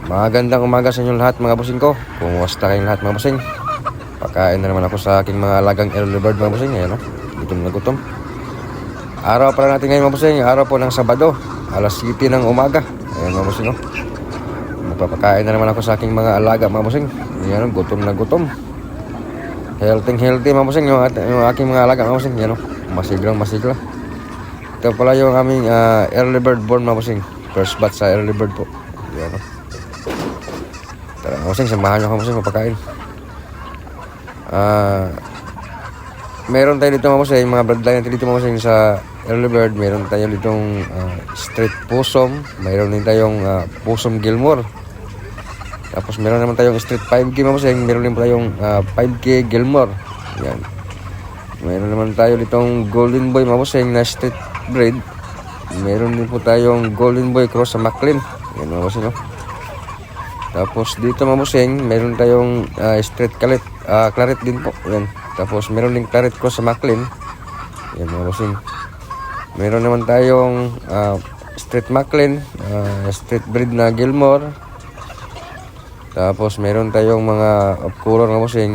Magandang umaga sa inyo lahat mga bossing ko. Kumusta kayong lahat mga bossing? Pakain na naman ako sa aking mga alagang early bird mga bossing. Ayan o, gutom na gutom. Araw pala natin ngayon mga bossing. Araw po ng Sabado, alas 7 ng umaga. Ayan mga bossing o, magpapakain na naman ako sa aking mga alaga mga bossing. Ayan o, gutom na gutom. Healthy mga bossing yung aking mga alaga mga bossing. Ayan o, masigla. Ito pala yung aming early bird born mga bossing. First batch sa early bird po. Ayan o. Tara mga bossing, samahan nyo ako bossing mapakain. Meron tayo dito mga bossing, mga bloodline natin dito mga bossing sa early bird. Meron tayo ditong straight possum. Meron din tayong possum Gilmore. Tapos meron naman tayong straight 5K mga bossing. Meron din tayong 5K Gilmore. Yan. Meron naman tayo ditong golden boy mga bossing na straight breed. Meron din po tayong golden boy cross sa Maclean. Yan mga bossing, no? Tapos dito mga bossing, meron tayong straight claret din po. Yan. Tapos meron din claret cross sa Maclean. Yan mga bossing. Meron naman tayong straight Maclean, straight breed na Gilmore. Tapos meron tayong mga off-color mga bossing,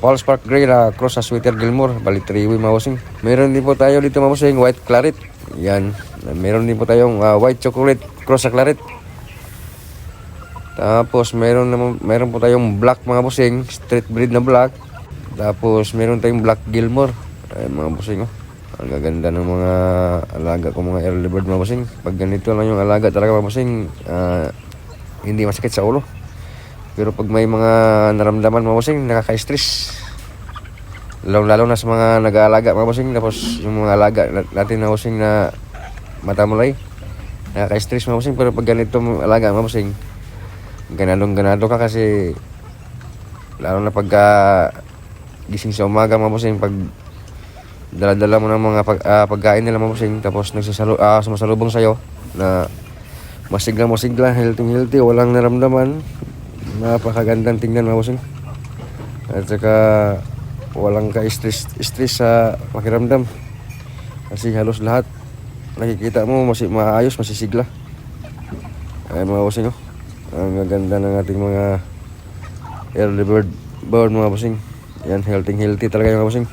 Paul Spark Gray na cross sa Sweeter Gilmore. Bali 3-way mga bossing. Meron din po tayo dito mga bossing, white claret. Yan. Meron din po tayong white chocolate cross sa claret. Tapos meron po tayong black mga bossing, straight breed na black. Tapos meron tayong black Gilmore. Ay mga bossing, oh. Ang gaganda ng mga alaga ko, mga early bird mga bossing. Pag ganito lang yung alaga talaga mga bossing, hindi masakit sa ulo. Pero pag may mga naramdaman mga bossing, nakaka-stress. Lalo na sa mga nag-aalaga mga bossing. Tapos yung mga alaga natin mga bossing na matamulay, nakaka-stress mga bossing. Pero pag ganito alaga mga bossing, ganado ka kasi lalo na pagka gising sa umaga mga bossing, pag dala-dala mo ng mga pagkain nila mga bossing, tapos sumasalubong sa'yo na masigla, healthy, walang naramdaman, napakagandang tingnan mga bossing. At saka walang ka-stress sa pakiramdam kasi halos lahat nakikita mo maayos, masisigla. Ay mga bossing, oh. Ang ganda ng ating mga early bird mga bossing. Yan, healthy talaga yung mga bossing.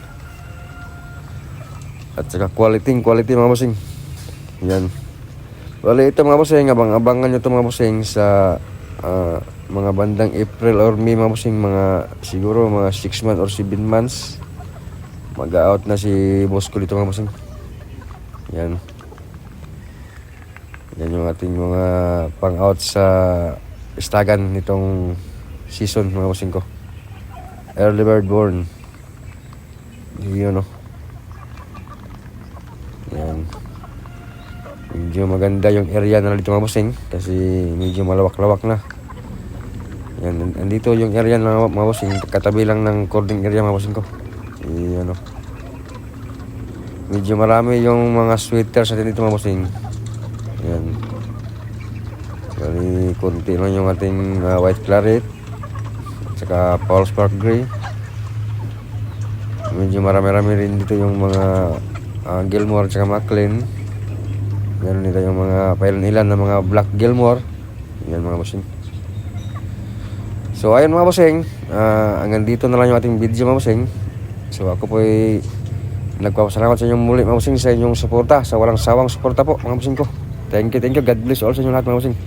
At saka quality mga bossing. Yan. Wala ito mga bossing, abangan nyo ito mga bossing sa mga bandang April or May mga bossing. Siguro mga 6 months or 7 months mag-out na si boss ko dito mga bossing. Yan. Yan yung ating mga pang-out sa istagan nitong season mga bossing ko. Early bird born. Yun, no? Yan. Medyo maganda yung area na dito mga bossing kasi medyo malawak-lawak na. Yan. Andito yung area na mga bossing, katabi lang ng cording area mga bossing ko. Yan, no? Medyo marami yung mga sweaters natin dito mga bossing. Yan. Bali, konti lang yung ating white claret at saka Paul Spark Gray. Medyo marami rin dito yung mga Gilmore at saka Maclean. Meron dito yung mga ilan na mga black Gilmore. Yan mga bossing. So ayun mga bossing, hanggang dito na lang yung ating video mga bossing. So ako po ay nagpapasalamat sa inyong muli mga bossing sa inyong suporta, sa walang sawang suporta po mga bossing ko. Thank you. God bless all sa inyo lahat mga bossing.